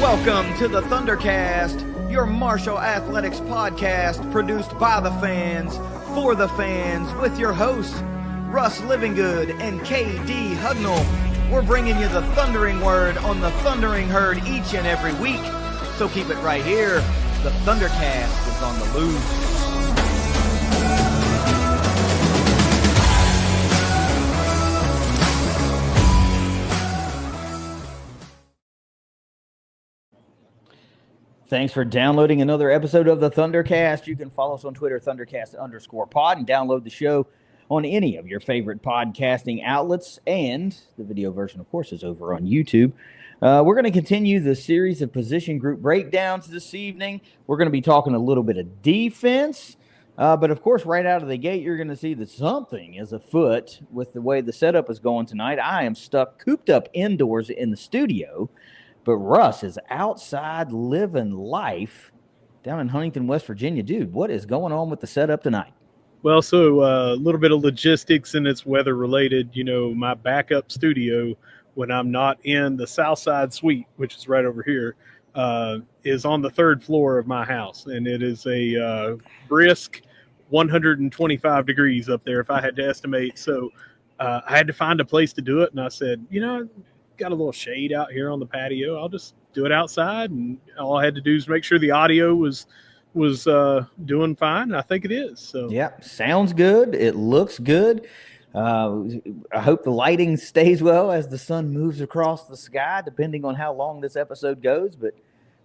Welcome to the ThunderCast, your martial athletics podcast produced by the fans, for the fans, with your hosts, Russ Livingood and KD Hugnall. We're bringing you the thundering word on the thundering herd each and every week, so keep it right here. The ThunderCast is on the loose. Thanks for downloading another episode of the ThunderCast. You can follow us on Twitter, ThunderCast_pod, and download the show on any of your favorite podcasting outlets. And the video version, of course, is over on YouTube. We're going to continue the series of position group breakdowns this evening. We're going to be talking a little bit of defense. But, of course, right out of the gate, you're going to see that something is afoot with the way the setup is going tonight. I am cooped up indoors in the studio. But Russ is outside living life down in Huntington, West Virginia. Dude, what is going on with the setup tonight? Well, so a little bit of logistics, and it's weather related. You know, my backup studio, when I'm not in the Southside Suite, which is right over here, is on the third floor of my house. And it is a brisk 125 degrees up there, if I had to estimate. So I had to find a place to do it. And I said, you know, got a little shade out here on the patio. I'll just do it outside, and all I had to do is make sure the audio was doing fine. And I think it is. So yeah, sounds good. It looks good. I hope the lighting stays well as the sun moves across the sky, depending on how long this episode goes. But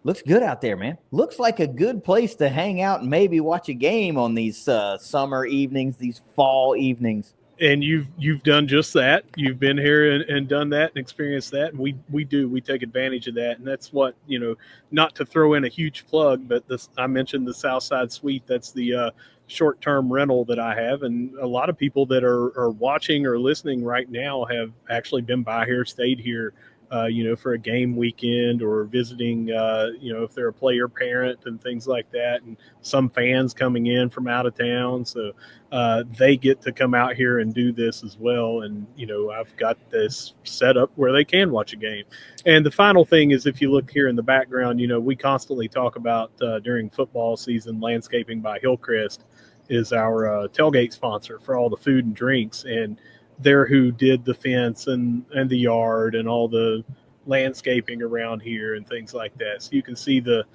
looks good out there, man. Looks like a good place to hang out and maybe watch a game on these summer evenings, these fall evenings. And you've done just that. You've been here and done that and experienced that. And we take advantage of that. And that's what, you know, not to throw in a huge plug, but I mentioned the Southside Suite. That's the short-term rental that I have. And a lot of people that are watching or listening right now have actually been by here, stayed here, you know, for a game weekend or visiting, you know, if they're a player parent and things like that. And some fans coming in from out of town. So they get to come out here and do this as well. And, you know, I've got this set up where they can watch a game. And the final thing is, if you look here in the background, you know, we constantly talk about during football season, Landscaping by Hillcrest is our tailgate sponsor for all the food and drinks. And they're who did the fence and the yard and all the landscaping around here and things like that. So you can see the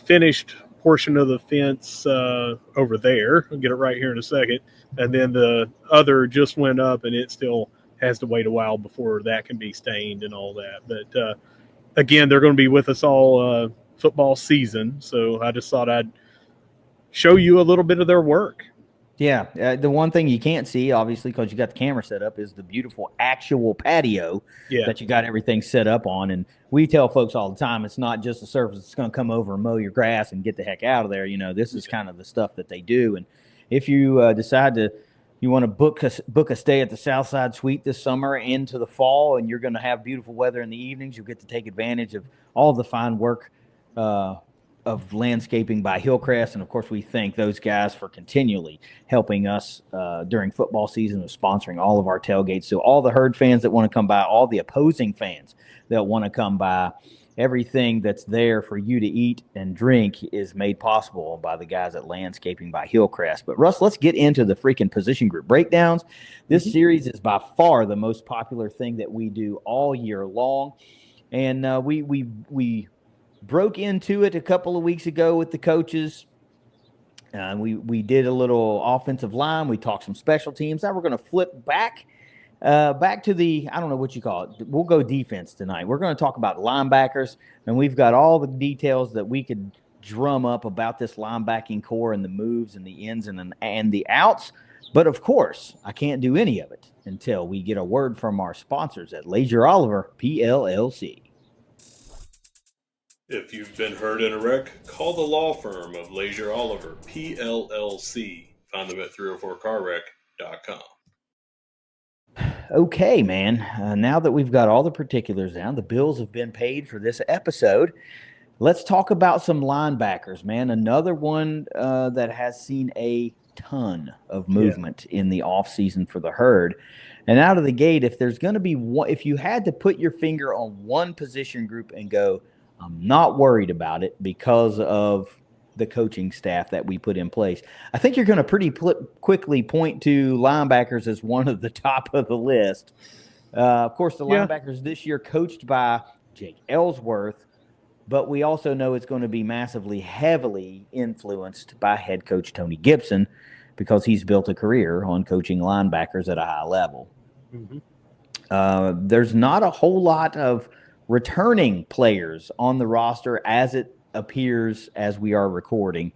finished portion of the fence over there. I'll get it right here in a second. And then the other just went up, and it still has to wait a while before that can be stained and all that. But again, they're going to be with us all football season. So I just thought I'd show you a little bit of their work. Yeah, the one thing you can't see, obviously, because you got the camera set up, is the beautiful actual patio that you got everything set up on. And we tell folks all the time, it's not just a surface that's going to come over and mow your grass and get the heck out of there. You know, this is kind of the stuff that they do. And if you decide you want to book a stay at the Southside Suite this summer into the fall, and you're going to have beautiful weather in the evenings, you'll get to take advantage of all the fine work of Landscaping by Hillcrest. And of course, we thank those guys for continually helping us during football season of sponsoring all of our tailgates. So all the herd fans that want to come by, all the opposing fans that want to come by, everything that's there for you to eat and drink is made possible by the guys at Landscaping by Hillcrest. But Russ, let's get into the freaking position group breakdowns. This series is by far the most popular thing that we do all year long. And we broke into it a couple of weeks ago with the coaches. We did a little offensive line. We talked some special teams. Now we're going to flip back to the, I don't know what you call it. We'll go defense tonight. We're going to talk about linebackers, and we've got all the details that we could drum up about this linebacking core and the moves and the ins and the outs. But, of course, I can't do any of it until we get a word from our sponsors at Leasure Oliver PLLC. If you've been hurt in a wreck, call the law firm of Leasure Oliver PLLC. Find them at 304carwreck.com. Okay, man. Now that we've got all the particulars down, the bills have been paid for this episode. Let's talk about some linebackers, man. Another one that has seen a ton of movement in the offseason for the herd. And out of the gate, if there's going to be one, if you had to put your finger on one position group and go, I'm not worried about it because of the coaching staff that we put in place. I think you're going to pretty quickly point to linebackers as one of the top of the list. Of course, the linebackers this year coached by Jake Ellsworth, but we also know it's going to be massively, heavily influenced by head coach Tony Gibson because he's built a career on coaching linebackers at a high level. There's not a whole lot of returning players on the roster as it appears as we are recording.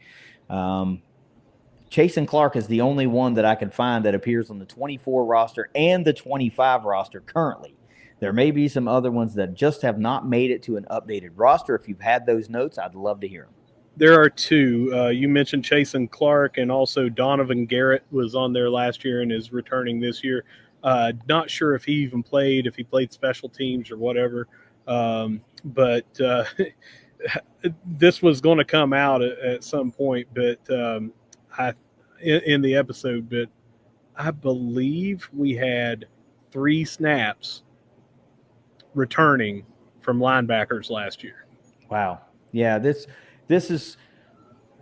Chasen Clark is the only one that I can find that appears on the 24 roster and the 25 roster currently. There may be some other ones that just have not made it to an updated roster. If you've had those notes, I'd love to hear them. There are two. You mentioned Chasen Clark, and also Donovan Garrett was on there last year and is returning this year. Not sure if he even played, if he played special teams or whatever. But this was going to come out at some point, but in the episode. But I believe we had 3 snaps returning from linebackers last year. Wow. Yeah, this is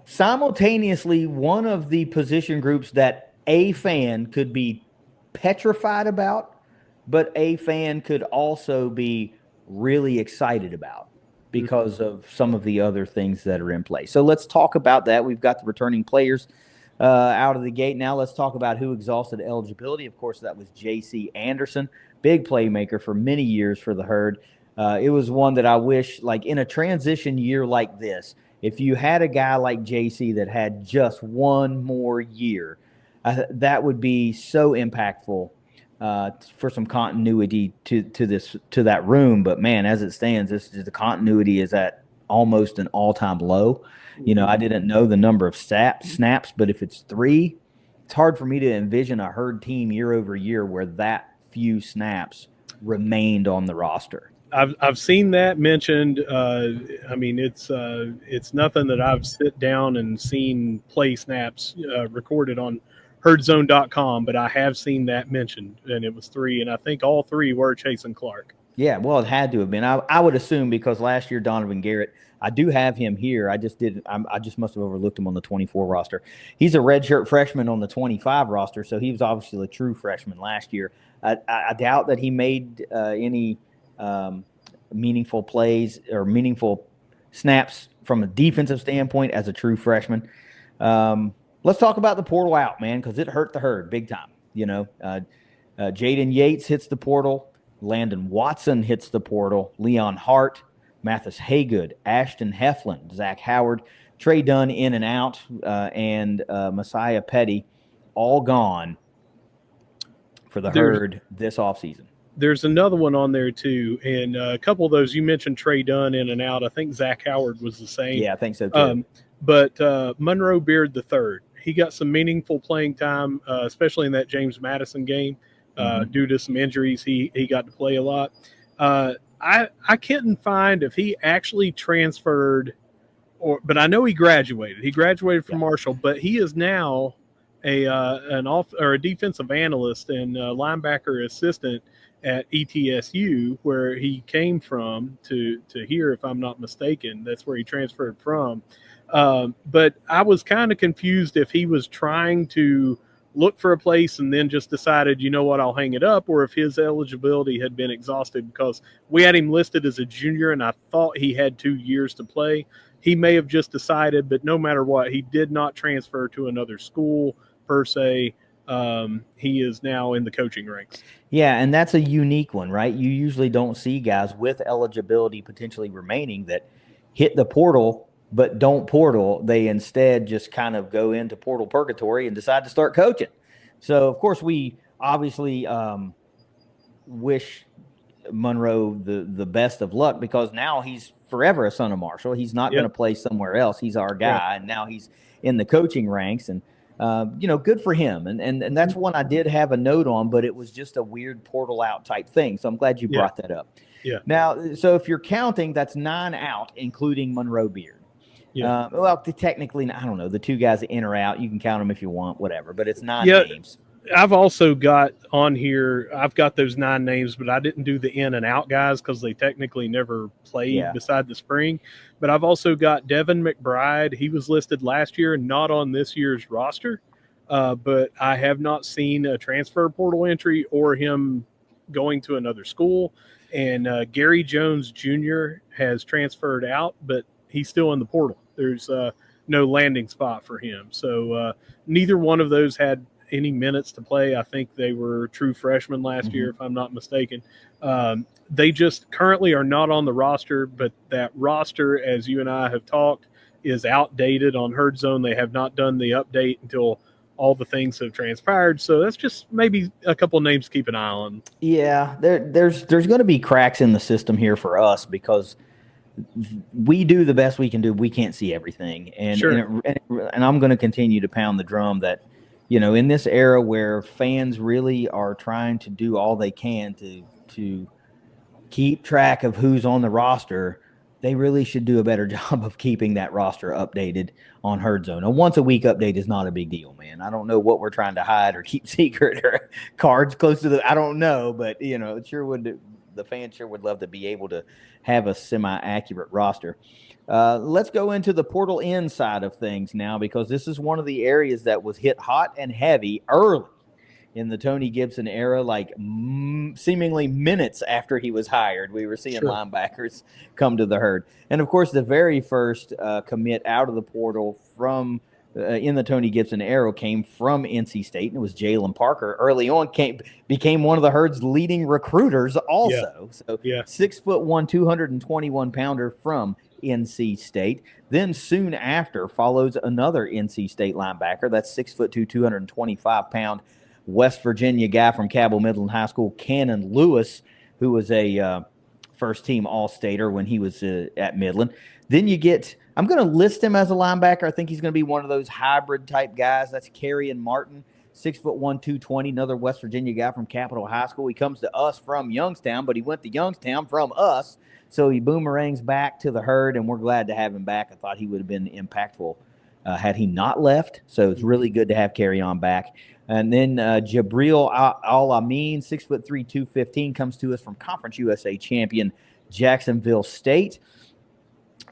simultaneously one of the position groups that a fan could be petrified about, but a fan could also be really excited about because of some of the other things that are in place. So let's talk about that. We've got the returning players out of the gate. Now let's talk about who exhausted eligibility. Of course, that was J.C. Anderson, big playmaker for many years for the Herd. It was one that I wish, like in a transition year like this, if you had a guy like J.C. that had just one more year, that would be so impactful for some continuity to that room. But man, as it stands, the continuity is at almost an all-time low. You know, I didn't know the number of snaps, but if it's 3, it's hard for me to envision a Herd team year over year where that few snaps remained on the roster. I've seen that mentioned. I mean, it's nothing that I've sit down and seen play snaps recorded on herdzone.com, but I have seen that mentioned, and it was 3, and I think all 3 were Chasen Clark. Yeah, well, it had to have been. I would assume because last year Donovan Garrett, I do have him here. I just must have overlooked him on the 24 roster. He's a redshirt freshman on the 25 roster, so he was obviously a true freshman last year. I doubt that he made any meaningful plays or meaningful snaps from a defensive standpoint as a true freshman. Let's talk about the portal out, man, because it hurt the Herd big time. You know, Jaden Yates hits the portal. Landon Watson hits the portal. Leon Hart, Mathis Haygood, Ashton Heflin, Zach Howard, Trey Dunn in and out, and Messiah Petty all gone for the Herd this offseason. There's another one on there, too, and a couple of those, you mentioned Trey Dunn in and out. I think Zach Howard was the same. Yeah, I think so, too. But Monroe Beard III, he got some meaningful playing time, especially in that James Madison game. Due to some injuries, he got to play a lot. I couldn't find if he actually transferred, but I know he graduated. He graduated from Marshall, but he is now a defensive analyst and linebacker assistant at ETSU, where he came from to here, if I'm not mistaken. That's where he transferred from. But I was kind of confused if he was trying to look for a place and then just decided, you know what, I'll hang it up, or if his eligibility had been exhausted, because we had him listed as a junior and I thought he had 2 years to play. He may have just decided, but no matter what, he did not transfer to another school per se. He is now in the coaching ranks. Yeah, and that's a unique one, right? You usually don't see guys with eligibility potentially remaining that hit the portal but don't portal. They instead just kind of go into portal purgatory and decide to start coaching. So, of course, we obviously wish Monroe the best of luck, because now he's forever a son of Marshall. He's not going to play somewhere else. He's our guy, and now he's in the coaching ranks. And, good for him. And that's one I did have a note on, but it was just a weird portal out type thing. So I'm glad you brought that up. Yeah. Now, so if you're counting, that's 9 out, including Monroe Beard. Yeah. Well, technically, I don't know. The 2 guys that in or out, you can count them if you want, whatever. But it's 9 games. I've also got on here, I've got those 9 names, but I didn't do the in and out guys because they technically never played beside the spring. But I've also got Devin McBride. He was listed last year, not on this year's roster. But I have not seen a transfer portal entry or him going to another school. And Gary Jones Jr. has transferred out, but he's still in the portal. There's no landing spot for him. So neither one of those had any minutes to play. I think they were true freshmen last year, if I'm not mistaken. They just currently are not on the roster, but that roster, as you and I have talked, is outdated on Herd Zone. They have not done the update until all the things have transpired. So that's just maybe a couple of names to keep an eye on. Yeah, there's going to be cracks in the system here for us because we do the best we can do. We can't see everything. And I'm going to continue to pound the drum that, in this era where fans really are trying to do all they can to keep track of who's on the roster, they really should do a better job of keeping that roster updated on Herd Zone. A once-a-week update is not a big deal, man. I don't know what we're trying to hide or keep secret or cards close to the – I don't know, but, it sure would – the fans sure would love to be able to have a semi-accurate roster. Let's go into the portal in side of things now because this is one of the areas that was hit hot and heavy early in the Tony Gibson era, like seemingly minutes after he was hired. We were seeing linebackers come to the Herd. And, of course, the very first commit out of the portal from in the Tony Gibson era came from NC State, and it was Jalen Parker. Early on, became one of the Herd's leading recruiters also. So 6'1", 221-pounder from NC State. Then soon after follows another NC State linebacker. That's 6'2", 225-pound West Virginia guy from Cabell Midland High School, Cannon Lewis, who was a first-team All-Stater when he was at Midland. Then you get – I'm going to list him as a linebacker. I think he's going to be one of those hybrid-type guys. That's Kerrion Martin, 6'1", 220, another West Virginia guy from Capitol High School. He comes to us from Youngstown, but he went to Youngstown from us, so he boomerangs back to the Herd, and we're glad to have him back. I thought he would have been impactful had he not left, so it's really good to have Kerrion back. And then Jabril Al-Amin, 6'3", 215, comes to us from Conference USA champion Jacksonville State.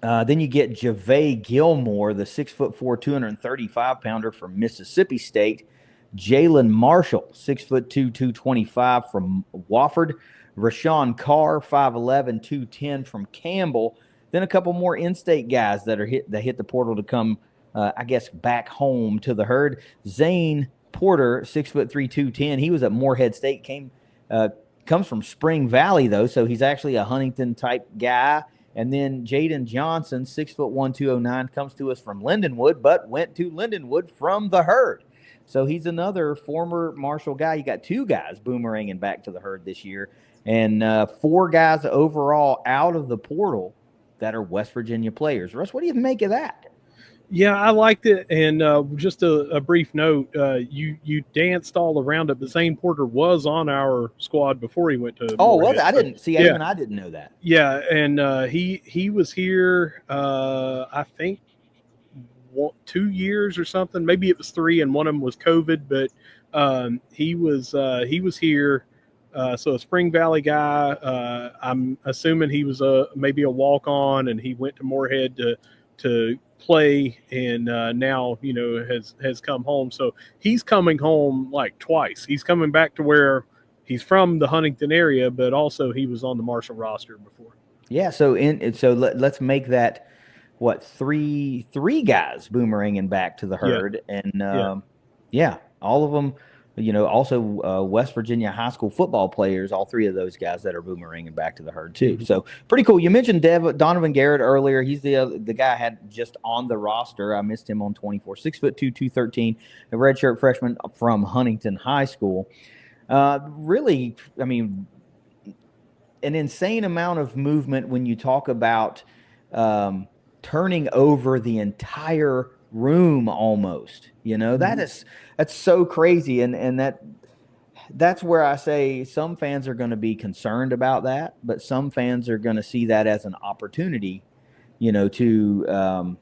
Then you get Javay Gilmore, the 6'4", 235-pounder from Mississippi State. Jalen Marshall, 6'2", 225 from Wofford. Rashawn Carr, 5'11", 210 from Campbell. Then a couple more in-state guys that hit the portal to come, back home to the Herd. Zane Porter, 6'3", 210. He was at Morehead State. Comes from Spring Valley though, so he's actually a Huntington type guy. And then Jaden Johnson, 6'1", 209, comes to us from Lindenwood, but went to Lindenwood from the Herd. So he's another former Marshall guy. You got 2 guys boomeranging back to the Herd this year, and 4 guys overall out of the portal that are West Virginia players. Russ, what do you make of that? Yeah, I liked it. And just a brief note, you danced all around it, but Zane Porter was on our squad before he went to was it? I didn't see. Even I didn't know that. Yeah, and he was here, I think, 2 years or something. Maybe it was 3, and one of them was COVID. But he was here. So a Spring Valley guy. I'm assuming he was maybe a walk on, and he went to Morehead to play, and now has come home. So he's coming home like twice. He's coming back to where he's from, the Huntington area, but also he was on the Marshall roster before. Yeah. So let's make that three guys boomeranging back to the Herd, and all of them. Also West Virginia high school football players, all 3 of those guys that are boomeranging back to the Herd too. So pretty cool. You mentioned Donovan Garrett earlier. He's the guy I had just on the roster. I missed him on 24. 6'2", 213, a redshirt freshman from Huntington High School. Really, I mean, an insane amount of movement when you talk about turning over the entire room almost. That's so crazy, and that's where I say some fans are going to be concerned about that, but some fans are going to see that as an opportunity, to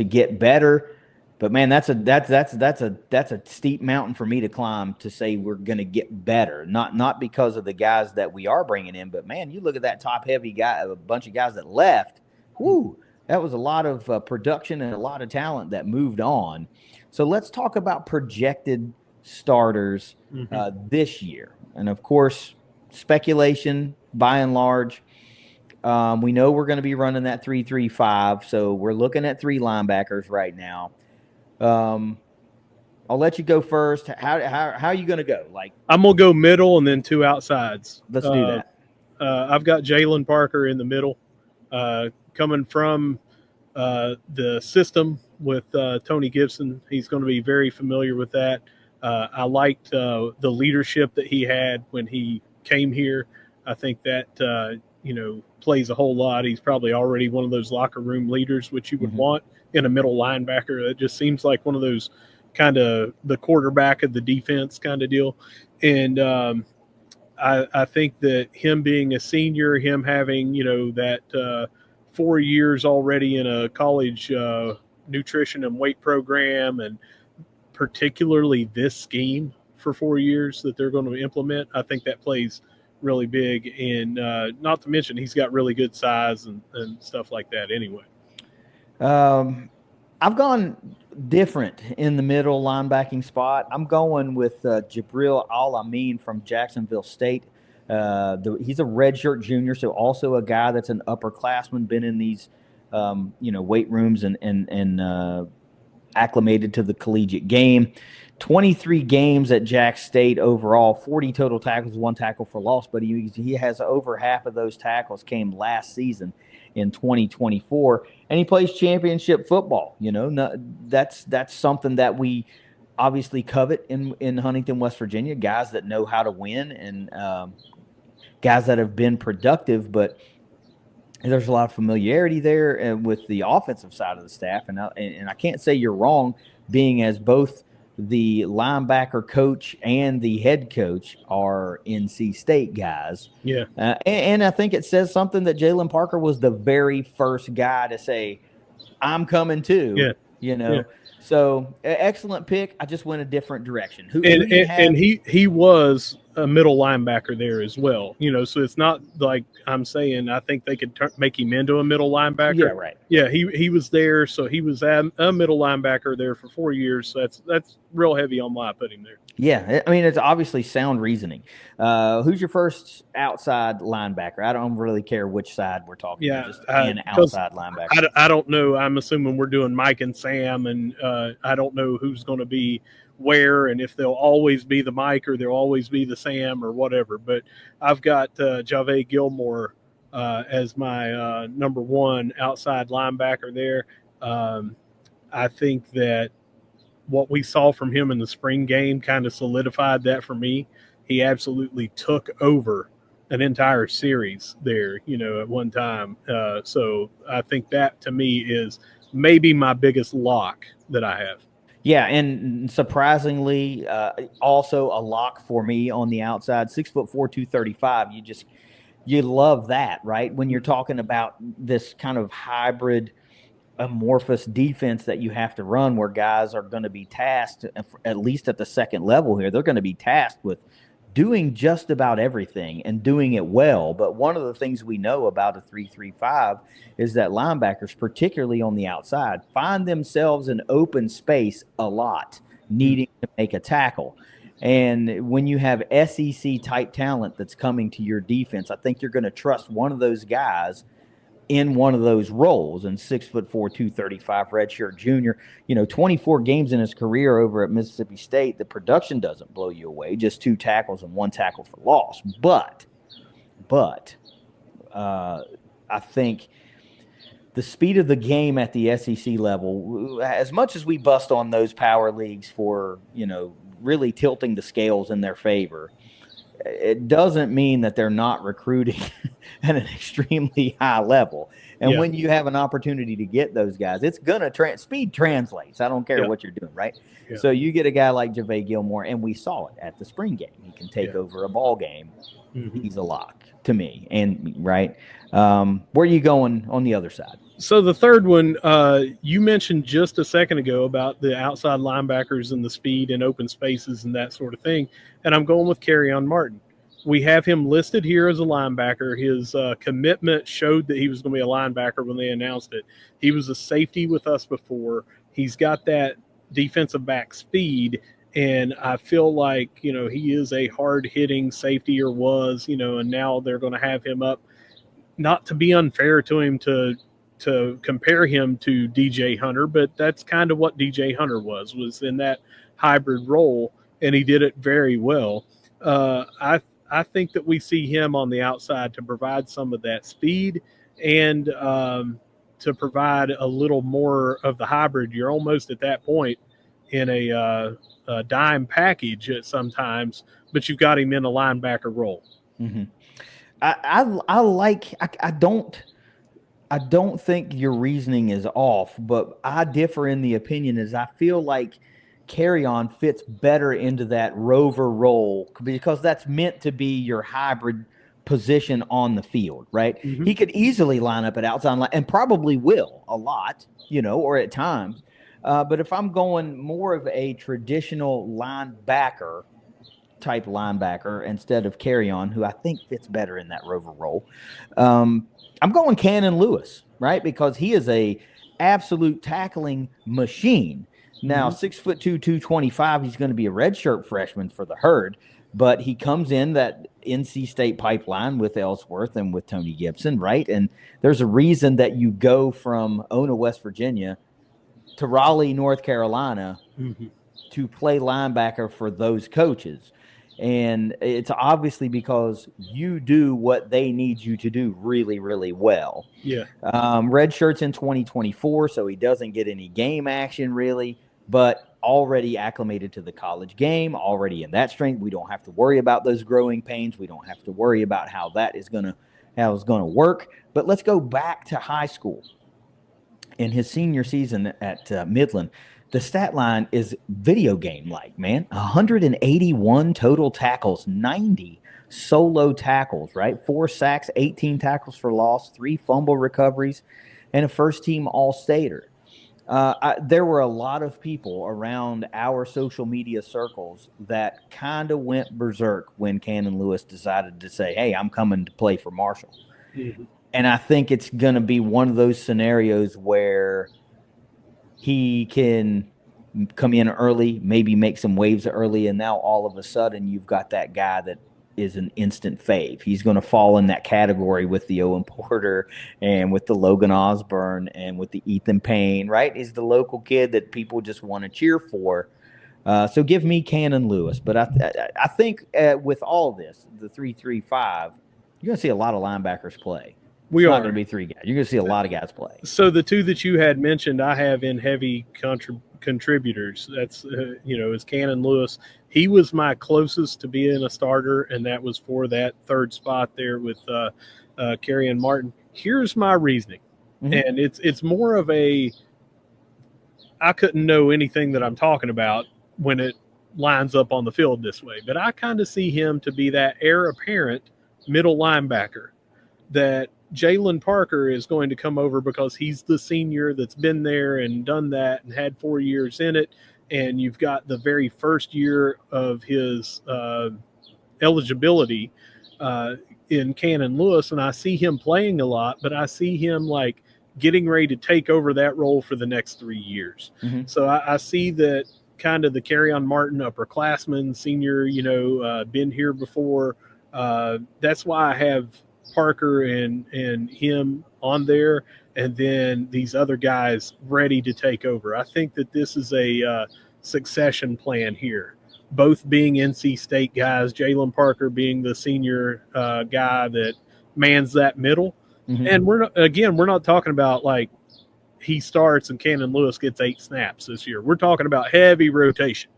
get better, But man, that's a steep mountain for me to climb to say we're going to get better. Not because of the guys that we are bringing in, but man, you look at that top heavy guy, a bunch of guys that left. Whoo, that was a lot of production and a lot of talent that moved on. So let's talk about projected starters this year, and of course, speculation by and large. We know we're going to be running that 3-3-5, so we're looking at 3 linebackers right now. I'll let you go first. How are you going to go? Like, I'm gonna go middle and then 2 outsides. Let's do that. I've got Jalen Parker in the middle, coming from the system with Tony Gibson. He's going to be very familiar with that. I liked the leadership that he had when he came here. I think that plays a whole lot. He's probably already one of those locker room leaders, which you would want in a middle linebacker. It just seems like one of those kind of the quarterback of the defense kind of deal. And I think that him being a senior, him having, that 4 years already in a college nutrition and weight program, and particularly this scheme for 4 years that they're going to implement, I think that plays really big. And not to mention he's got really good size and stuff like that anyway. I've gone different in the middle linebacking spot. I'm going with Jibril Al-Amin from Jacksonville State. He's a redshirt junior, so also a guy that's an upperclassman, been in these weight rooms and acclimated to the collegiate game. 23 games at Jack State overall, 40 total tackles, 1 tackle for loss, but he has over half of those tackles came last season in 2024, and he plays championship football. That's something that we obviously covet in Huntington, West Virginia, guys that know how to win and guys that have been productive, but there's a lot of familiarity there with the offensive side of the staff. And I can't say you're wrong, being as both the linebacker coach and the head coach are NC State guys. Yeah. And I think it says something that Jalen Parker was the very first guy to say, I'm coming too. Yeah. So excellent pick. I just went a different direction. And he was a middle linebacker there as well. So it's not like I'm saying I think they could make him into a middle linebacker. Yeah, right. Yeah, he was there, so he was a middle linebacker there for 4 years. So that's real heavy on why I put him there. Yeah, I mean, it's obviously sound reasoning. Who's your first outside linebacker? I don't really care which side we're talking about, just an outside linebacker. I don't know. I'm assuming we're doing Mike and Sam, and I don't know who's going to be where and if they'll always be the Mike or they'll always be the Sam or whatever. But I've got Javay Gilmore as my number 1 outside linebacker there. I think that what we saw from him in the spring game kind of solidified that for me. He absolutely took over an entire series there, at one time. So I think that to me is maybe my biggest lock that I have. Yeah, and surprisingly, also a lock for me on the outside, 6'4", 235. You love that, right? When you're talking about this kind of hybrid, amorphous defense that you have to run, where guys are going to be tasked, at least at the second level here, they're going to be tasked with doing just about everything and doing it well. But one of the things we know about a 3-3-5 is that linebackers, particularly on the outside, find themselves in open space a lot, needing to make a tackle. And when you have SEC type talent that's coming to your defense, I think you're going to trust one of those guys in one of those roles. And 6'4", 235 redshirt junior, 24 games in his career over at Mississippi State. The production doesn't blow you away, just 2 tackles and 1 tackle for loss. But I think the speed of the game at the SEC level, as much as we bust on those power leagues for, really tilting the scales in their favor, it doesn't mean that they're not recruiting at an extremely high level. And when you have an opportunity to get those guys, it's going to speed translates. I don't care what you're doing, right? Yeah. So you get a guy like Javay Gilmore, and we saw it at the spring game. He can take over a ball game. Mm-hmm. He's a lock. to me. And right, where are you going on the other side? So the third one, you mentioned just a second ago about the outside linebackers and the speed and open spaces and that sort of thing. And I'm going with Kerryon Martin. We have him listed here as a linebacker. His commitment showed that he was going to be a linebacker when they announced it. He was a safety with us before. He's got that defensive back speed. And I feel like, he is a hard-hitting safety, or was, and now they're going to have him up. Not to be unfair to him to compare him to DJ Hunter, but that's kind of what DJ Hunter was in that hybrid role, and he did it very well. I think that we see him on the outside to provide some of that speed and to provide a little more of the hybrid. You're almost at that point in a dime package at sometimes, but you've got him in a linebacker role. Mm-hmm. I don't think your reasoning is off, but I differ in the opinion as I feel like Kerryon fits better into that rover role because that's meant to be your hybrid position on the field, right? Mm-hmm. He could easily line up at outside line and probably will a lot, or at times. But if I'm going more of a traditional linebacker type linebacker instead of Kerryon, who I think fits better in that rover role, I'm going Cannon Lewis, right? Because he is a absolute tackling machine. Now, 6'2", 225, he's going to be a redshirt freshman for the Herd, but he comes in that NC State pipeline with Ellsworth and with Tony Gibson, right? And there's a reason that you go from Ona, West Virginia to Raleigh, North Carolina to play linebacker for those coaches. And it's obviously because you do what they need you to do really, really well. Yeah. Red shirt's in 2024, so he doesn't get any game action really, but already acclimated to the college game, already in that strength. We don't have to worry about those growing pains. We don't have to worry about how that is going to work. But let's go back to high school. In his senior season at Midland, the stat line is video game-like, man. 181 total tackles, 90 solo tackles, right? 4 sacks, 18 tackles for loss, 3 fumble recoveries, and a first-team All-Stater. There were a lot of people around our social media circles that kind of went berserk when Cannon Lewis decided to say, hey, I'm coming to play for Marshall. Mm-hmm. And I think it's going to be one of those scenarios where he can come in early, maybe make some waves early, and now all of a sudden you've got that guy that is an instant fave. He's going to fall in that category with the Owen Porter and with the Logan Osborne and with the Ethan Payne, right? He's the local kid that people just want to cheer for. So give me Cannon Lewis. But I think with all this, the 3-3-5, you're going to see a lot of linebackers play. It's not going to be 3 guys. You're going to see a lot of guys play. So the 2 that you had mentioned, I have in heavy contributors. That's, is Cannon Lewis. He was my closest to being a starter, and that was for that 3rd spot there with Kerryon Martin. Here's my reasoning, and it's more of I couldn't know anything that I'm talking about when it lines up on the field this way, but I kind of see him to be that heir apparent middle linebacker that Jalen Parker is going to come over because he's the senior that's been there and done that and had 4 years in it. And you've got the very first year of his eligibility in Cannon Lewis. And I see him playing a lot, but I see him like getting ready to take over that role for the next 3 years. Mm-hmm. So I see that kind of the Kerryon Martin upperclassman, senior, been here before. That's why I have Parker and him on there, and then these other guys ready to take over. I think that this is a succession plan here, both being NC State guys, Jalen Parker being the senior guy that mans that middle. Mm-hmm. And we're not talking about like he starts and Cannon Lewis gets 8 snaps this year. We're talking about heavy rotation.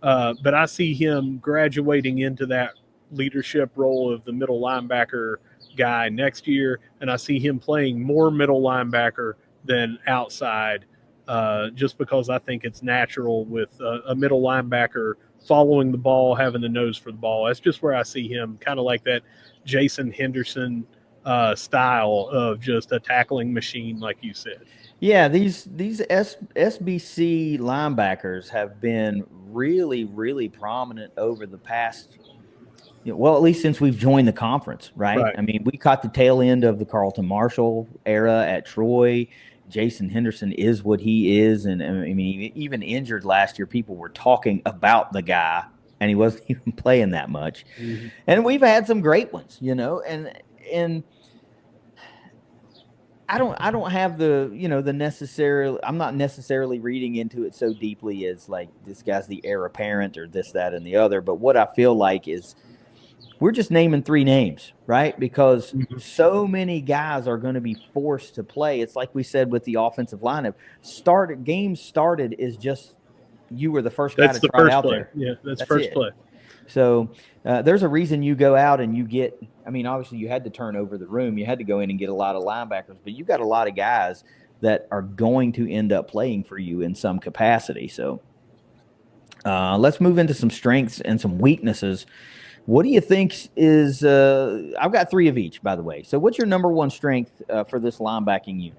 But I see him graduating into that leadership role of the middle linebacker guy next year, and I see him playing more middle linebacker than outside, just because I think it's natural with a middle linebacker following the ball, having the nose for the ball. That's just where I see him, kind of like that Jason Henderson style of just a tackling machine, like you said. Yeah, these SBC linebackers have been really, really prominent over the past, well, at least since we've joined the conference, right? I mean, we caught the tail end of the Carlton Marshall era at Troy. Jason Henderson is what he is, and I mean, even injured last year, people were talking about the guy, and he wasn't even playing that much. Mm-hmm. And we've had some great ones, and I don't have the necessarily, I'm not necessarily reading into it so deeply as like this guy's the heir apparent or this, that, and the other. But what I feel like is we're just naming 3 names, right? Because so many guys are going to be forced to play. It's like we said with the offensive lineup. Games started is just you were the first guy to try out there. Yeah, that's first play. So there's a reason you go out and you get, I mean, obviously you had to turn over the room. You had to go in and get a lot of linebackers, but you got a lot of guys that are going to end up playing for you in some capacity. So let's move into some strengths and some weaknesses. What do you think is I've got 3 of each, by the way. So what's your number 1 strength for this linebacking unit?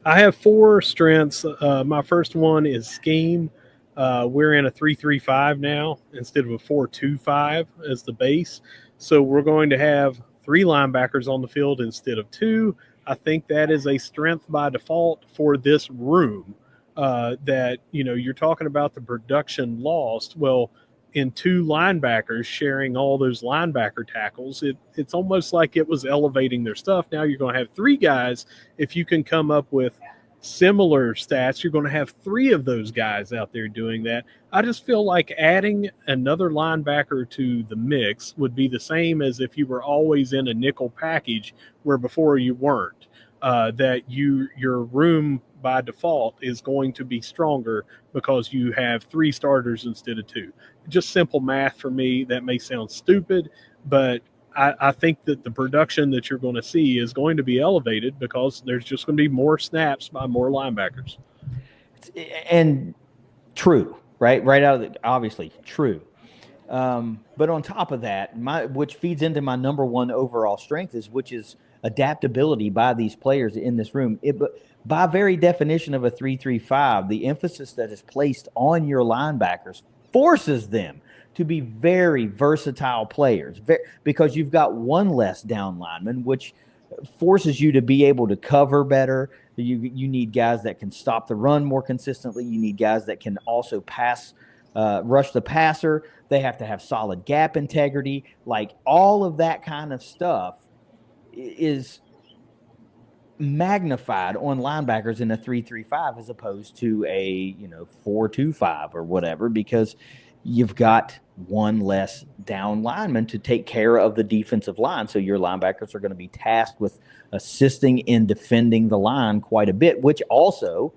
I have 4 strengths. My first one is scheme. We're in a 3-3-5 now instead of a 4-2-5 as the base. So we're going to have 3 linebackers on the field instead of 2. I think that is a strength by default for this room. That, you're talking about the production lost. Well, in 2 linebackers sharing all those linebacker tackles, it's almost like it was elevating their stuff. Now you're going to have 3 guys. If you can come up with similar stats, you're going to have 3 of those guys out there doing that. I just feel like adding another linebacker to the mix would be the same as if you were always in a nickel package where before you weren't. That your room by default is going to be stronger because you have 3 starters instead of 2. Just simple math for me. That may sound stupid, but I think that the production that you're going to see is going to be elevated because there's just going to be more snaps by more linebackers. And true, right? Right out of the, obviously true. But on top of that, which feeds into my number 1 overall strength which is adaptability by these players in this room. By very definition of a 3-3-5, the emphasis that is placed on your linebackers forces them to be very versatile players because you've got 1 less down lineman, which forces you to be able to cover better. You need guys that can stop the run more consistently. You need guys that can also rush the passer. They have to have solid gap integrity. Like all of that kind of stuff is magnified on linebackers in a 3-3-5 as opposed to a 4-2-5 or whatever, because you've got 1 less down lineman to take care of the defensive line. So your linebackers are going to be tasked with assisting in defending the line quite a bit, which also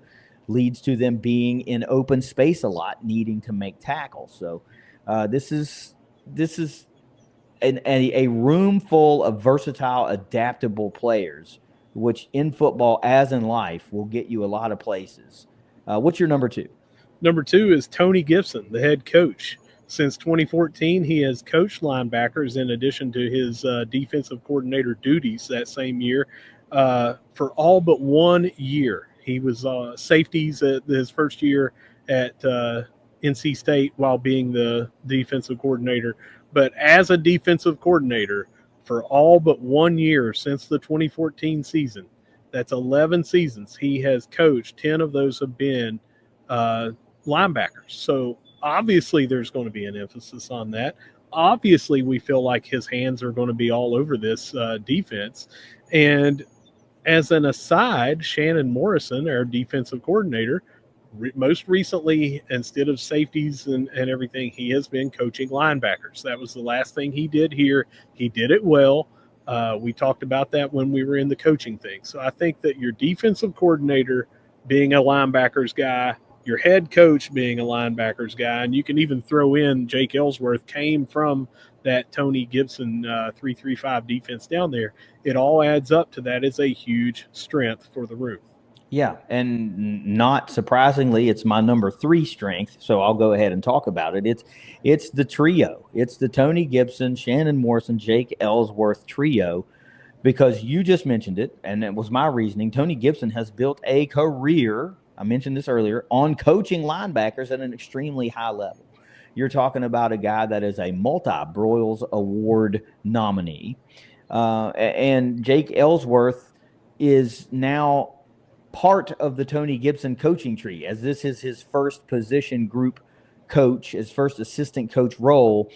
leads to them being in open space a lot, needing to make tackles. So this is a room full of versatile, adaptable players, which in football, as in life, will get you a lot of places. What's your number 2? Number 2 is Tony Gibson, the head coach. Since 2014, he has coached linebackers in addition to his defensive coordinator duties that same year for all but 1 year. He was safeties at his first year at NC State while being the defensive coordinator. But as a defensive coordinator for all but 1 year since the 2014 season, that's 11 seasons, he has coached. 10 of those have been linebackers. So obviously there's going to be an emphasis on that. Obviously we feel like his hands are going to be all over this defense. And as an aside, Shannon Morrison, our defensive coordinator, most recently, instead of safeties and everything, he has been coaching linebackers. That was the last thing he did here. He did it well. We talked about that when we were in the coaching thing. So I think that your defensive coordinator being a linebackers guy, your head coach being a linebackers guy, and you can even throw in Jake Ellsworth came from that Tony Gibson 3-3-5 defense down there. It all adds up to that is a huge strength for the room. Yeah, and not surprisingly, it's my number 3 strength. So I'll go ahead and talk about it. It's the trio. It's the Tony Gibson, Shannon Morrison, Jake Ellsworth trio, because you just mentioned it, and it was my reasoning. Tony Gibson has built a career, I mentioned this earlier, on coaching linebackers at an extremely high level. You're talking about a guy that is a multi-Broyles Award nominee. And Jake Ellsworth is now part of the Tony Gibson coaching tree, as this is his first position group coach, his first assistant coach role.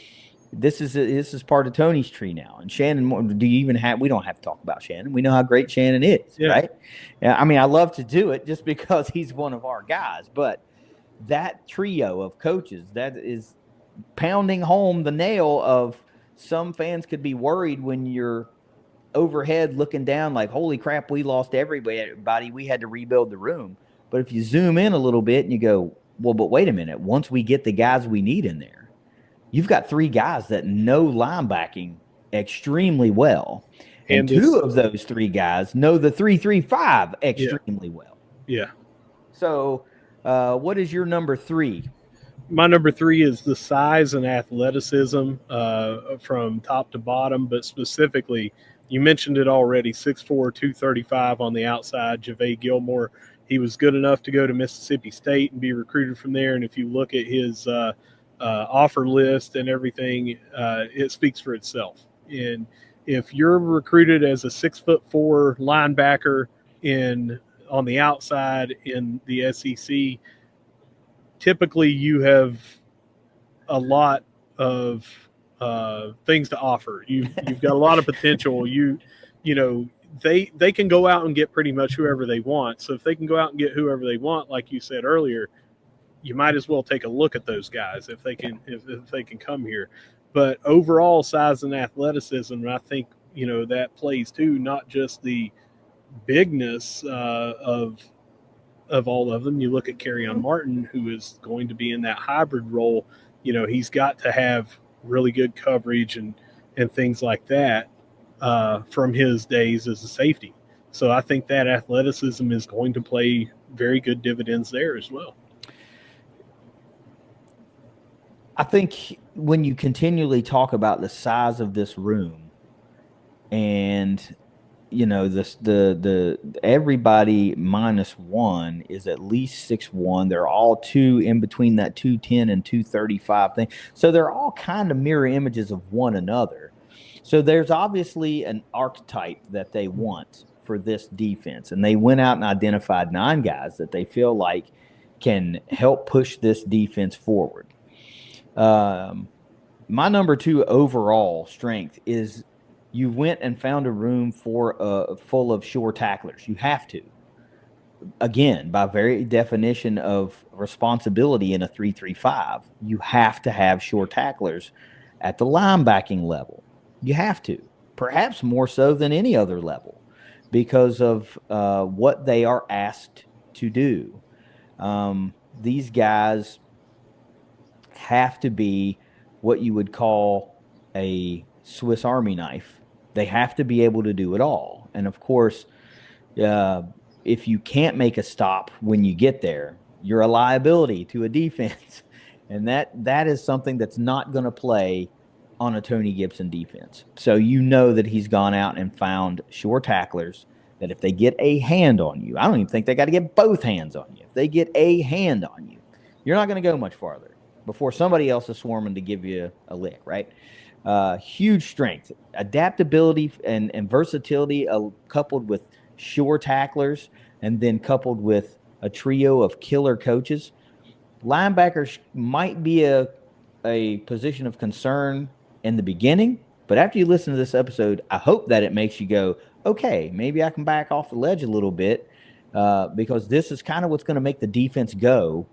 This is part of Tony's tree now. And Shannon, do you even have? We don't have to talk about Shannon. We know how great Shannon is, right? Yeah, I mean, I love to do it just because he's one of our guys. But that trio of coaches, that is pounding home the nail of some fans could be worried when you're overhead looking down like, holy crap, we lost everybody. We had to rebuild the room. But if you zoom in a little bit and you go, well, but wait a minute. Once we get the guys we need in there, you've got 3 guys that know linebacking extremely well. And 2 of those 3 guys know the 3-3-5 extremely well. Yeah. So what is your number 3? My number 3 is the size and athleticism from top to bottom, but specifically, you mentioned it already, 6'4", 235 on the outside, JaVale Gilmore. He was good enough to go to Mississippi State and be recruited from there. And if you look at his offer list and everything, it speaks for itself. And if you're recruited as a 6'4" linebacker on the outside in the SEC, typically you have a lot of things to offer. You've got a lot of potential. They can go out and get pretty much whoever they want. So if they can go out and get whoever they want, like you said earlier, you might as well take a look at those guys if they can come here. But overall size and athleticism, I think that plays too, not just the bigness of all of them. You look at Kerryon Martin, who is going to be in that hybrid role. He's got to have really good coverage and things like that from his days as a safety. So I think that athleticism is going to play very good dividends there as well. I think when you continually talk about the size of this room, and the everybody -1 is at least 6'1". They're all 2 in between that 210 and 235 thing. So they're all kind of mirror images of one another. So there's obviously an archetype that they want for this defense, and they went out and identified 9 guys that they feel like can help push this defense forward. My number 2 overall strength is you went and found a room full of sure tacklers. You have to. Again, by very definition of responsibility in a 3-3-5, you have to have sure tacklers at the linebacking level. You have to. Perhaps more so than any other level because of what they are asked to do. These guys have to be what you would call a Swiss Army knife. They have to be able to do it all. And of course, if you can't make a stop when you get there, you're a liability to a defense. And that is something that's not going to play on a Tony Gibson defense. So that he's gone out and found sure tacklers that if they get a hand on you, I don't even think they got to get both hands on you. If they get a hand on you, you're not going to go much farther before somebody else is swarming to give you a lick, right? Huge strength, adaptability, and versatility coupled with sure tacklers, and then coupled with a trio of killer coaches. Linebackers might be a position of concern in the beginning, but after you listen to this episode, I hope that it makes you go, okay, maybe I can back off the ledge a little bit because this is kind of what's going to make the defense go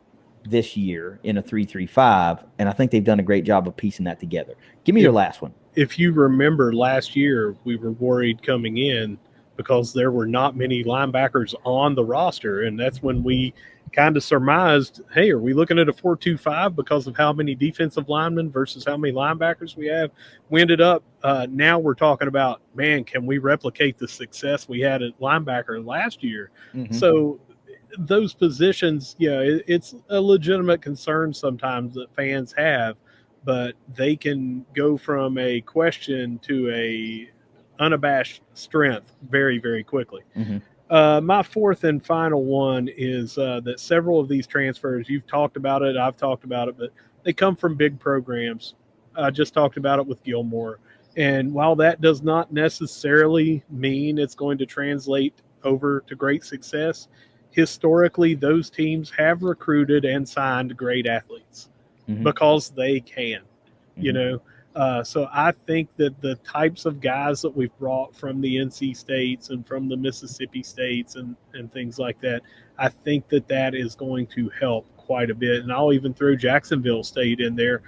this year in a 3-3-5, and I think they've done a great job of piecing that together. Give me your last one. If you remember last year, we were worried coming in because there were not many linebackers on the roster, and that's when we kind of surmised, hey, are we looking at a 4-2-5 because of how many defensive linemen versus how many linebackers we have? We ended up now we're talking about, man, can we replicate the success we had at linebacker last year? Mm-hmm. So those positions, it's a legitimate concern sometimes that fans have, but they can go from a question to a unabashed strength very, very quickly. Mm-hmm. My fourth and final one is that several of these transfers, you've talked about it, I've talked about it, but they come from big programs. I just talked about it with Gilmore. And while that does not necessarily mean it's going to translate over to great success, historically, those teams have recruited and signed great athletes because they can, you know. So I think that the types of guys that we've brought from the NC States and from the Mississippi States and things like that, I think that is going to help quite a bit. And I'll even throw Jacksonville State in there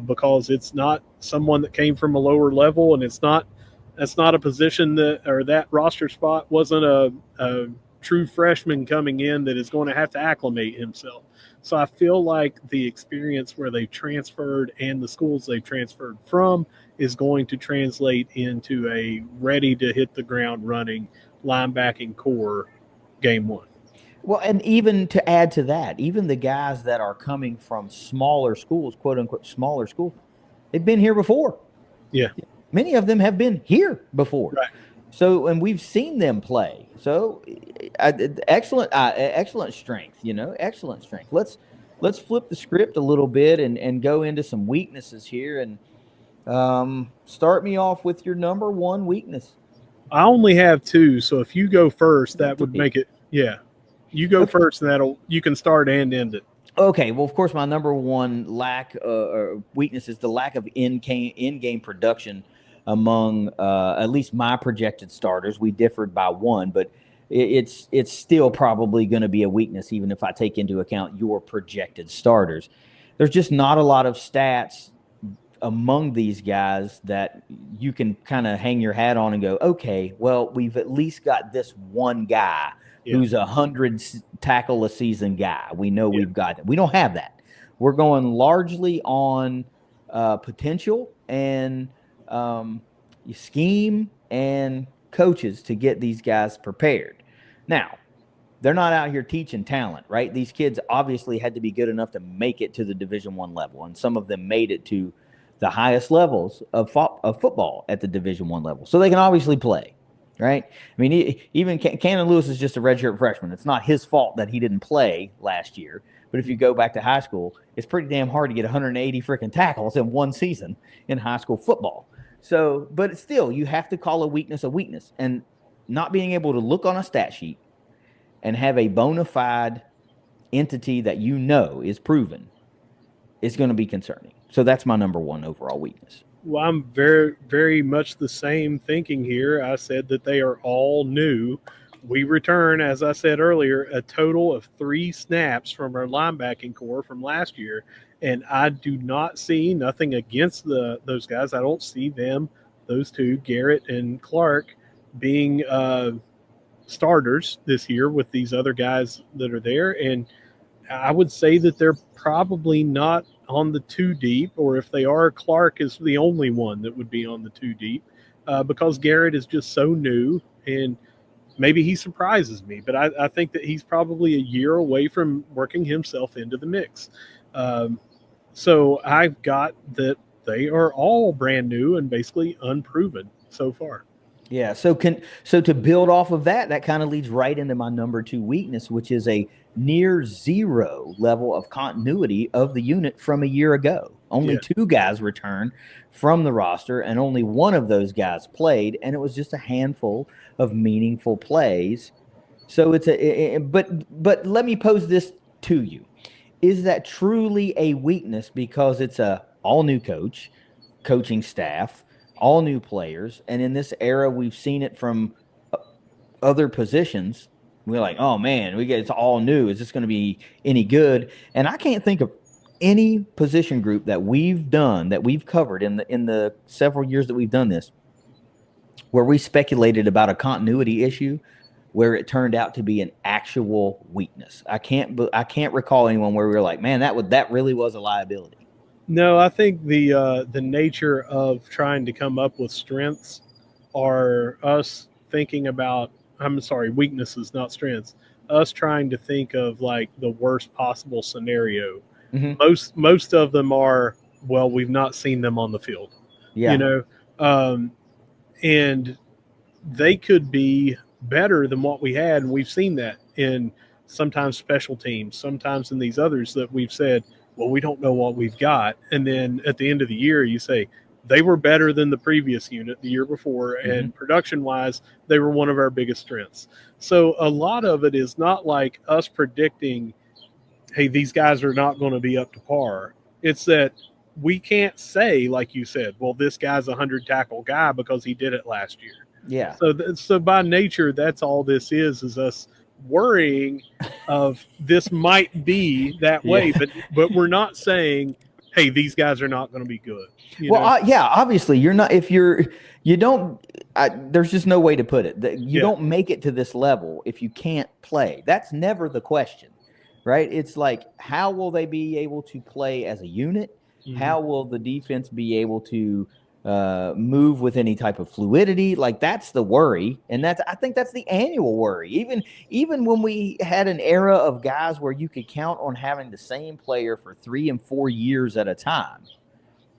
because it's not someone that came from a lower level, and that's not a position that roster spot wasn't a true freshman coming in that is going to have to acclimate himself. So I feel like the experience where they transferred and the schools they've transferred from is going to translate into a ready to hit the ground running linebacking core game one. Well, and even to add to that, even the guys that are coming from smaller schools, quote unquote, smaller schools, they've been here before. Yeah. Many of them have been here before. Right. So, and we've seen them play. So, excellent strength, excellent strength. Let's flip the script a little bit and go into some weaknesses here, and start me off with your number one weakness. I only have two, so if you go first, that would make it. Yeah, you go first, and you can start and end it. Okay, well, of course, my number one or weakness is the lack of in-game production among at least my projected starters. We differed by one, but it's still probably going to be a weakness, even if I take into account your projected starters. There's just not a lot of stats among these guys that you can kind of hang your hat on and go, okay, well, we've at least got this one guy who's 100 tackle a season guy. We know we've got that. We don't have that. We're going largely on potential and scheme and coaches to get these guys prepared. Now, they're not out here teaching talent, right? These kids obviously had to be good enough to make it to the Division I level, and some of them made it to the highest levels of football at the Division I level. So they can obviously play, right? I mean, even Cannon Lewis is just a redshirt freshman. It's not his fault that he didn't play last year. But if you go back to high school, it's pretty damn hard to get 180 freaking tackles in one season in high school football. So, but still, you have to call a weakness. And not being able to look on a stat sheet and have a bona fide entity that is proven is going to be concerning. So that's my number one overall weakness. Well, I'm very, very much the same thinking here. I said that they are all new. We return, as I said earlier, a total of 3 snaps from our linebacking core from last year, and I do not see nothing against those guys. I don't see them, those two, Garrett and Clark, being starters this year with these other guys that are there, and I would say that they're probably not on the 2 deep, or if they are, Clark is the only one that would be on the 2 deep because Garrett is just so new, and maybe he surprises me, but I think that he's probably a year away from working himself into the mix. So I've got that they are all brand new and basically unproven so far. Yeah. So to build off of that kind of leads right into my number 2 weakness, which is a near zero level of continuity of the unit from a year ago. Only 2 guys returned from the roster, and only one of those guys played, and it was just a handful of meaningful plays. So but let me pose this to you. Is that truly a weakness because it's a all new coaching staff, all new players, and in this era we've seen it from other positions? We're like, oh man, it's all new. Is this going to be any good? And I can't think of any position group that we've covered in the several years that we've done this, where we speculated about a continuity issue, where it turned out to be an actual weakness. I can't recall anyone where we were like, man, that really was a liability. No, I think the nature of trying to come up with strengths are us thinking about. I'm sorry, weaknesses, not strengths. us trying to think of like the worst possible scenario. Mm-hmm. Most of them are, well, we've not seen them on the field, Yeah. And they could be better than what we had, and we've seen that in sometimes special teams, sometimes in these others that we've said, well, we don't know what we've got, and then at the end of the year you say they were better than the previous unit the year before, and production wise they were one of our biggest strengths. So a lot of it is not like us predicting, hey, these guys are not going to be up to par. It's that we can't say, like you said, well, this guy's a 100 tackle guy because he did it last year. Yeah. So by nature, that's all this is us worrying of this might be that way, but we're not saying, hey, these guys are not going to be good. Obviously you're not, there's just no way to put it. You don't make it to this level if you can't play. That's never the question, right? It's like, how will they be able to play as a unit? Mm-hmm. How will the defense be able to move with any type of fluidity? Like, that's the worry, and I think that's the annual worry. Even when we had an era of guys where you could count on having the same player for 3 and 4 years at a time,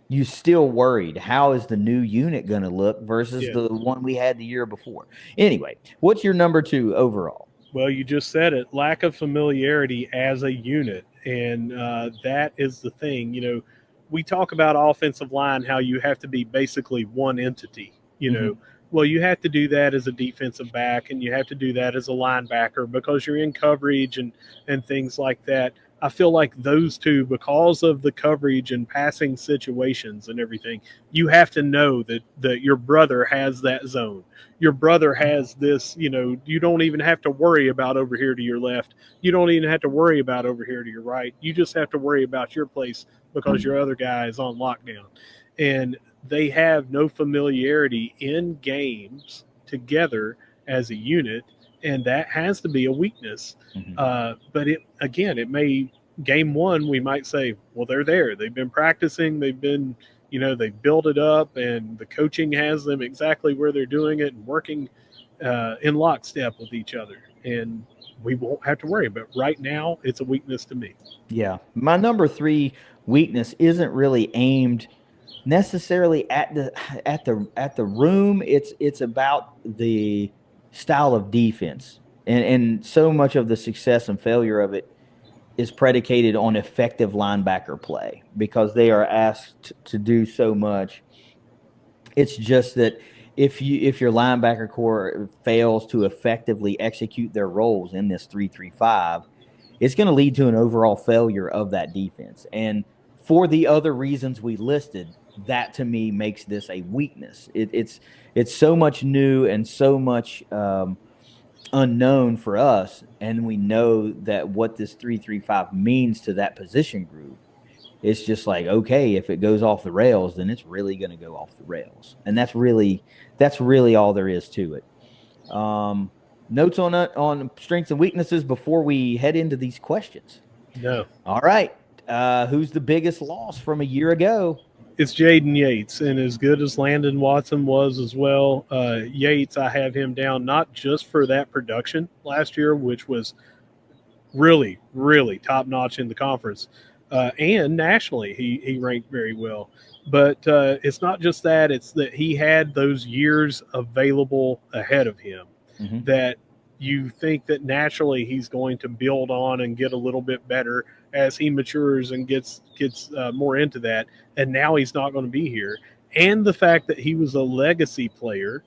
you still worried, how is the new unit going to look versus the one we had the year before? Anyway, what's your number 2 overall? Well, you just said it, lack of familiarity as a unit, and that is the thing. We talk about offensive line, how you have to be basically one entity, Well, you have to do that as a defensive back, and you have to do that as a linebacker because you're in coverage and things like that. I feel like those two, because of the coverage and passing situations and everything, you have to know that your brother has that zone. Your brother has this, you don't even have to worry about over here to your left. You don't even have to worry about over here to your right. You just have to worry about your place because your other guy is on lockdown. And they have no familiarity in games together as a unit, and that has to be a weakness. But it may, game one, we might say, well, they're there. They've been practicing. They've been, they build it up, and the coaching has them exactly where they're doing it and working in lockstep with each other. And we won't have to worry. But right now, it's a weakness to me. Yeah. My number 3 weakness isn't really aimed necessarily at the room. It's about the style of defense, and so much of the success and failure of it is predicated on effective linebacker play because they are asked to do so much. It's just that if your linebacker core fails to effectively execute their roles in this 3-3-5, it's going to lead to an overall failure of that defense. And for the other reasons we listed, that to me makes this a weakness. It's so much new and so much unknown for us, and we know that what this 3-3-5 means to that position group. It's just like, okay, if it goes off the rails, then it's really going to go off the rails, and that's really all there is to it. Notes on strengths and weaknesses before we head into these questions? No. All right. Who's the biggest loss from a year ago? It's Jaden Yates, and as good as Landon Watson was as well, Yates, I have him down not just for that production last year, which was really, really top-notch in the conference, and nationally he ranked very well. But it's not just that. It's that he had those years available ahead of him that you think that naturally he's going to build on and get a little bit better as he matures and gets more into that. And now he's not going to be here. And the fact that he was a legacy player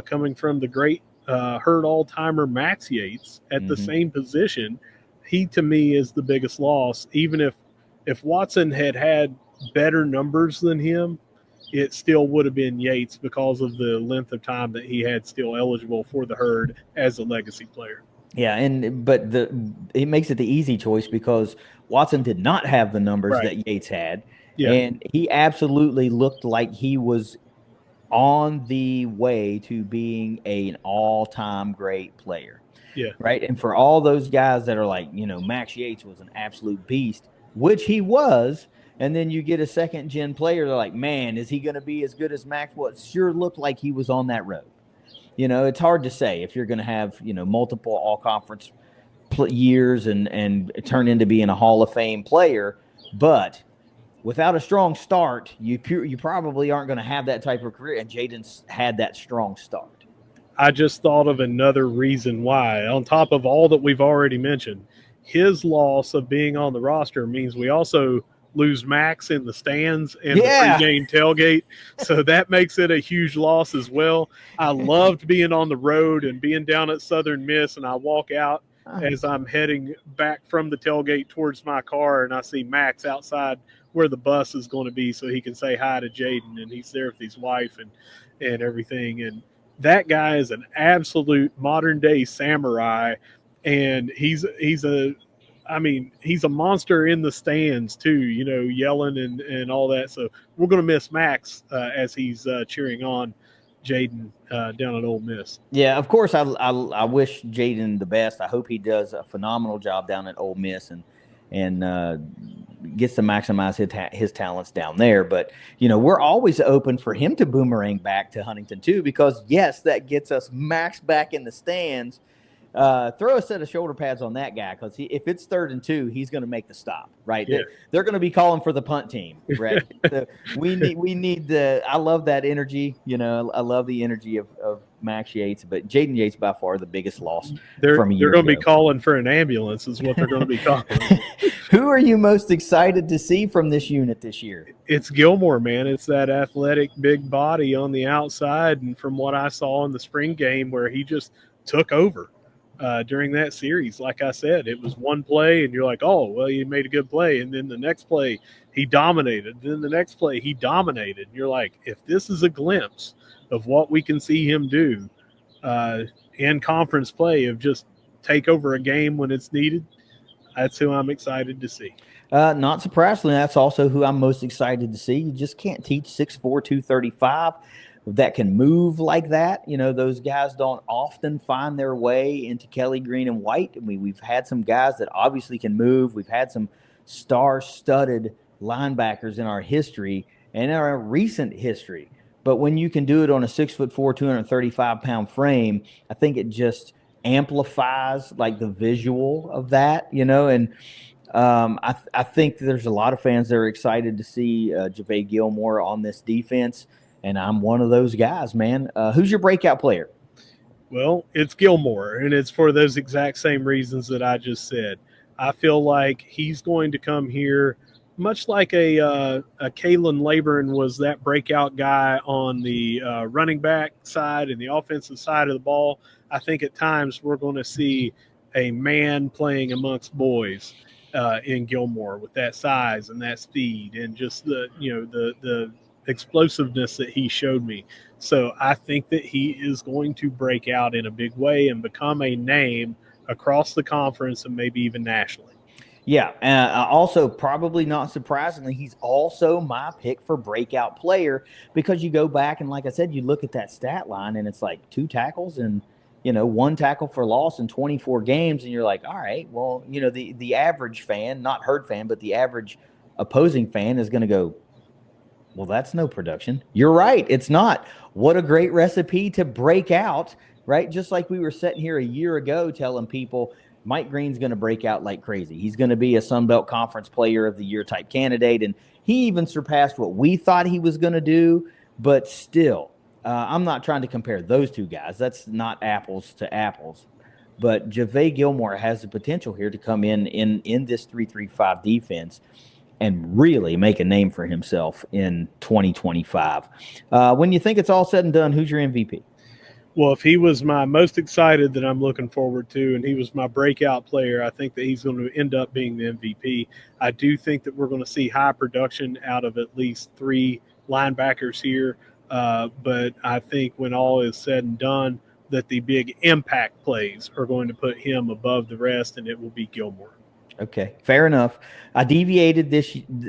coming from the great Herd all-timer Max Yates at the same position, he to me is the biggest loss. Even if Watson had better numbers than him, it still would have been Yates because of the length of time that he had still eligible for the Herd as a legacy player. Yeah, but it makes it the easy choice because Watson did not have the numbers that Yates had, and he absolutely looked like he was on the way to being an all-time great player. Yeah. Right? And for all those guys that are like, Max Yates was an absolute beast, which he was, and then you get a second-gen player, they're like, man, is he going to be as good as Max was? Sure looked like he was on that road. It's hard to say if you're going to have, multiple all-conference years and turn into being a Hall of Fame player. But without a strong start, you probably aren't going to have that type of career. And Jaden's had that strong start. I just thought of another reason why. On top of all that we've already mentioned, his loss of being on the roster means we also lose Max in the stands and the pregame tailgate. So that makes it a huge loss as well. I loved being on the road and being down at Southern Miss, and I walk out as I'm heading back from the tailgate towards my car, and I see Max outside where the bus is going to be so he can say hi to Jaden, and he's there with his wife and everything. And that guy is an absolute modern-day samurai, and he's a monster in the stands too, yelling and all that. So we're going to miss Max as he's cheering on Jaden down at Ole Miss. Yeah, of course, I wish Jaden the best. I hope he does a phenomenal job down at Ole Miss and gets to maximize his talents down there. But, we're always open for him to boomerang back to Huntington too, because, yes, that gets us Max back in the stands. Throw a set of shoulder pads on that guy, because if it's 3rd and 2, he's going to make the stop, right? Yeah. They're going to be calling for the punt team, right? So we need I love that energy. I love the energy of Max Yates, but Jaden Yates by far the biggest loss from a year ago. They're going to be calling for an ambulance is what they're going to be calling. Who are you most excited to see from this unit this year? It's Gilmore, man. It's that athletic big body on the outside, and from what I saw in the spring game where he just took over. During that series, like I said, it was one play and you're like, oh, well, you made a good play. And then the next play he dominated. Then the next play he dominated. And you're like, if this is a glimpse of what we can see him do in conference play, of just take over a game when it's needed, that's who I'm excited to see. Not surprisingly, that's also who I'm most excited to see. You just can't teach 6'4", 235 that can move like that. Those guys don't often find their way into Kelly green and white. We've had some guys that obviously can move. We've had some star-studded linebackers in our history and in our recent history. But when you can do it on a 6'4", 235-pound frame, I think it just amplifies like the visual of that, and I think there's a lot of fans that are excited to see Javay Gilmore on this defense. And I'm one of those guys, man. Who's your breakout player? Well, it's Gilmore, and it's for those exact same reasons that I just said. I feel like he's going to come here much like a Kalen Laburn was that breakout guy on the running back side and the offensive side of the ball. I think at times we're going to see a man playing amongst boys in Gilmore with that size and that speed and just the explosiveness that he showed me. So I think that he is going to break out in a big way and become a name across the conference and maybe even nationally. Yeah. Also, probably not surprisingly, he's also my pick for breakout player, because you go back and, like I said, you look at that stat line and it's like 2 tackles and, 1 tackle for loss in 24 games. And you're like, all right, well, the average fan, not herd fan, but the average opposing fan is going to go, well, that's no production. You're right. It's not. What a great recipe to break out, right? Just like we were sitting here a year ago telling people Mike Green's going to break out like crazy. He's going to be a Sun Belt Conference Player of the Year type candidate. And he even surpassed what we thought he was going to do. But still, I'm not trying to compare those two guys. That's not apples to apples. But Javay Gilmore has the potential here to come in this 3-3-5 defense and really make a name for himself in 2025. When you think it's all said and done, who's your MVP? Well, if he was my most excited that I'm looking forward to, and he was my breakout player, I think that he's going to end up being the MVP. I do think that we're going to see high production out of at least 3 linebackers here. But I think when all is said and done, that the big impact plays are going to put him above the rest, and it will be Gilmore. Okay, fair enough. I deviated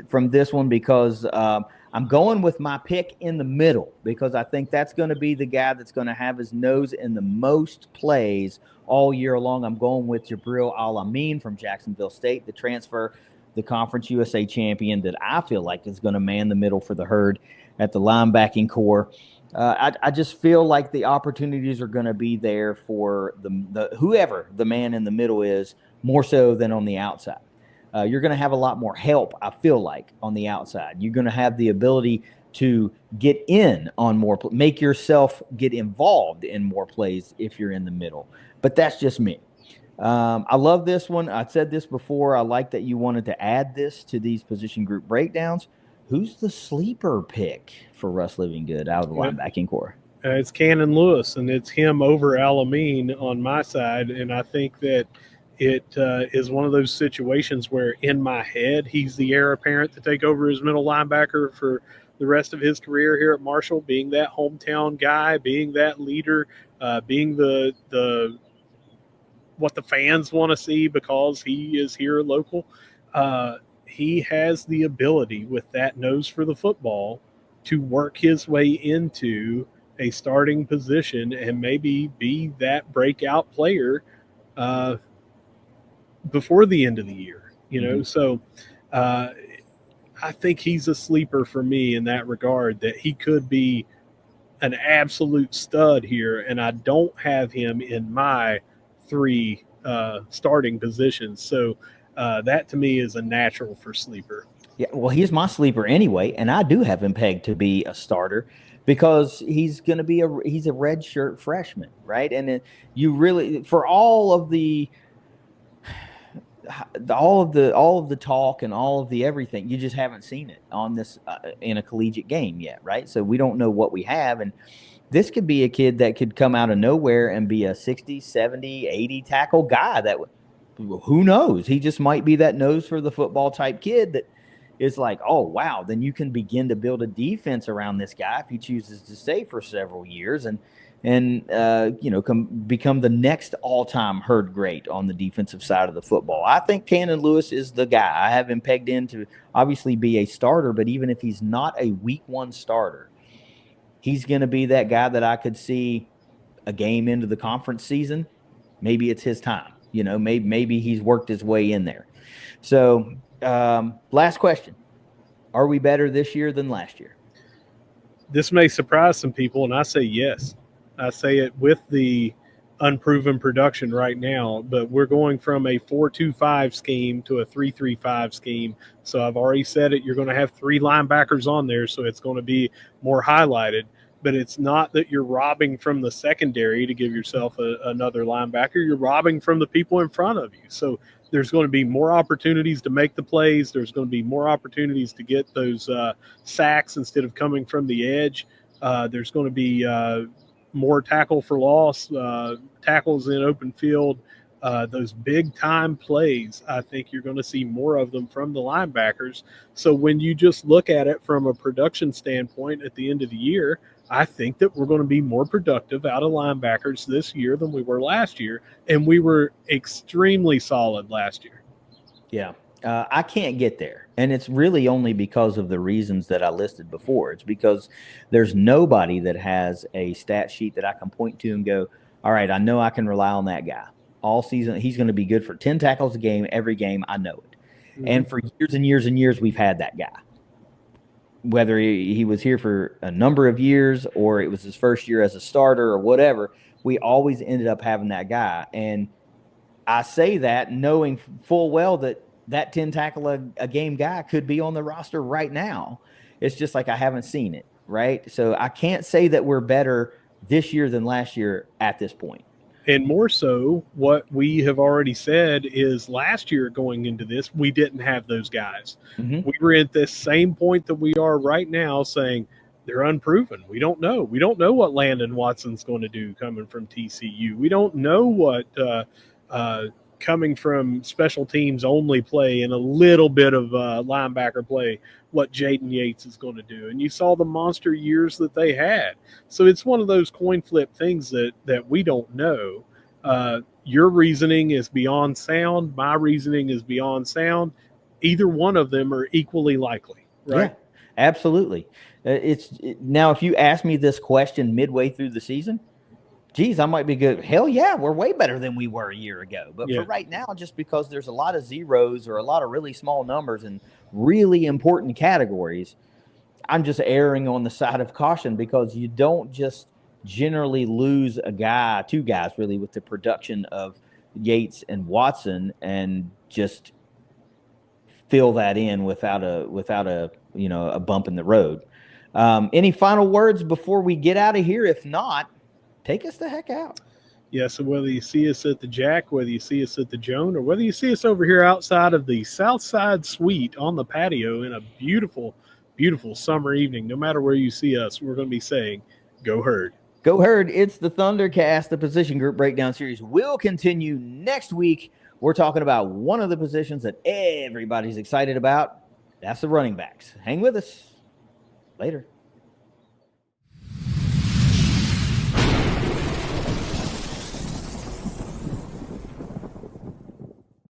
from this one because I'm going with my pick in the middle, because I think that's going to be the guy that's going to have his nose in the most plays all year long. I'm going with Jabril Al-Amin from Jacksonville State, the transfer, the Conference USA champion that I feel like is going to man the middle for the herd at the linebacking core. I just feel like the opportunities are going to be there for the whoever the man in the middle is more so than on the outside. You're going to have a lot more help, I feel like, on the outside. You're going to have the ability to get in on more, make yourself get involved in more plays if you're in the middle. But that's just me. I love this one. I said this before. I like that you wanted to add this to these position group breakdowns. Who's the sleeper pick for Russ Livingood out of the linebacking core? It's Cannon Lewis, and it's him over Alameen on my side. And I think that it is one of those situations where in my head, he's the heir apparent to take over as middle linebacker for the rest of his career here at Marshall, being that hometown guy, being that leader, being the what the fans want to see because he is here local. He has the ability with that nose for the football to work his way into a starting position and maybe be that breakout player before the end of the year, you know? So I think he's a sleeper for me in that regard, that he could be an absolute stud here. And I don't have him in my 3 starting positions. So that to me is a natural for sleeper. Yeah, well, he's my sleeper anyway, and I do have him pegged to be a starter because he's going to be he's a redshirt freshman, right? And you really, for all of the talk and all of the everything, you just haven't seen it on this in a collegiate game yet, right? So we don't know what we have, and this could be a kid that could come out of nowhere and be a 60, 70, 80 tackle guy. That who knows? He just might be that nose for the football type kid that is like, oh, wow, then you can begin to build a defense around this guy if he chooses to stay for several years and become the next all-time herd great on the defensive side of the football. I think Cannon Lewis is the guy. I have him pegged in to obviously be a starter, but even if he's not a week 1 starter, he's going to be that guy that I could see a game into the conference season. Maybe it's his time. Maybe he's worked his way in there. So last question. Are we better this year than last year? This may surprise some people, and I say yes. I say it with the unproven production right now, but we're going from a 4-2-5 scheme to a 3-3-5 scheme. So I've already said it. You're going to have 3 linebackers on there, so it's going to be more highlighted. But it's not that you're robbing from the secondary to give yourself another linebacker. You're robbing from the people in front of you. So there's going to be more opportunities to make the plays. There's going to be more opportunities to get those sacks instead of coming from the edge. There's going to be more tackle for loss, tackles in open field. Those big-time plays, I think you're going to see more of them from the linebackers. So when you just look at it from a production standpoint at the end of the year, I think that we're going to be more productive out of linebackers this year than we were last year, and we were extremely solid last year. Yeah, I can't get there, and it's really only because of the reasons that I listed before. It's because there's nobody that has a stat sheet that I can point to and go, all right, I know I can rely on that guy. All season, he's going to be good for 10 tackles a game, every game. I know it. Mm-hmm. And for years and years and years, we've had that guy. Whether he was here for a number of years or it was his first year as a starter or whatever, we always ended up having that guy. And I say that knowing full well that 10 tackle a game guy could be on the roster right now. It's just like I haven't seen it, right? So I can't say that we're better this year than last year at this point. And more so, what we have already said is last year going into this, we didn't have those guys. Mm-hmm. We were at this same point that we are right now saying they're unproven. We don't know. We don't know what Landon Watson's going to do coming from TCU. We don't know what coming from special teams only play and a little bit of linebacker play, what Jaden Yates is going to do. And you saw the monster years that they had. So it's one of those coin flip things that we don't know. Your reasoning is beyond sound. My reasoning is beyond sound. Either one of them are equally likely, right? Yeah, absolutely. Now, if you ask me this question midway through the season, geez, I might be good. Hell yeah, we're way better than we were a year ago. But for right now, just because there's a lot of zeros or a lot of really small numbers in really important categories, I'm just erring on the side of caution because you don't just generally lose a guy, 2 guys really, with the production of Yates and Watson and just fill that in without a a bump in the road. Any final words before we get out of here? If not, take us the heck out. Yeah, so whether you see us at the Jack, whether you see us at the Joan, or whether you see us over here outside of the Southside Suite on the patio in a beautiful, beautiful summer evening, no matter where you see us, we're going to be saying, go Herd. Go Herd. It's the ThunderCast. The position group breakdown series will continue next week. We're talking about one of the positions that everybody's excited about. That's the running backs. Hang with us. Later.